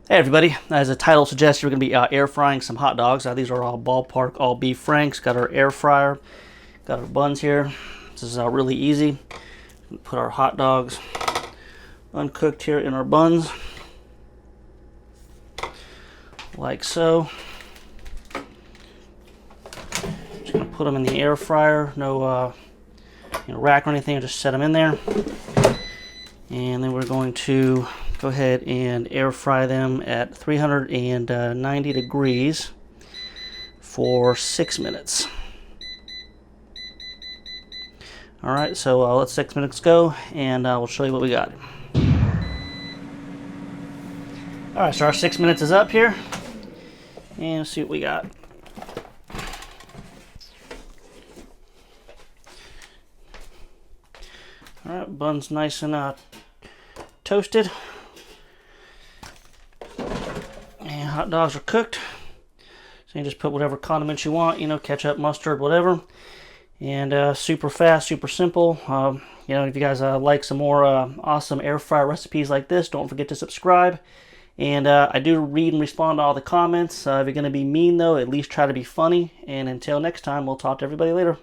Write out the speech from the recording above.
Hey everybody, as the title suggests, we're going to be air frying some hot dogs. These are all ballpark, all beef franks. Got our air fryer, got our buns here. This is really easy. Put our hot dogs uncooked here in our buns, like so. Just going to put them in the air fryer. No rack or anything, just set them in there. And then we're going to go ahead and air fry them at 390 degrees for 6 minutes. Alright, so let 6 minutes go and we'll show you what we got. Alright, so our 6 minutes is up here, and let's see what we got. Alright, bun's nice and toasted. And hot dogs are cooked. So you just put whatever condiments you want, ketchup, mustard, whatever. And super fast, super simple. If you guys like some more awesome air fryer recipes like this, don't forget to subscribe. And I do read and respond to all the comments. If you're going to be mean, though, at least try to be funny. And until next time, we'll talk to everybody later.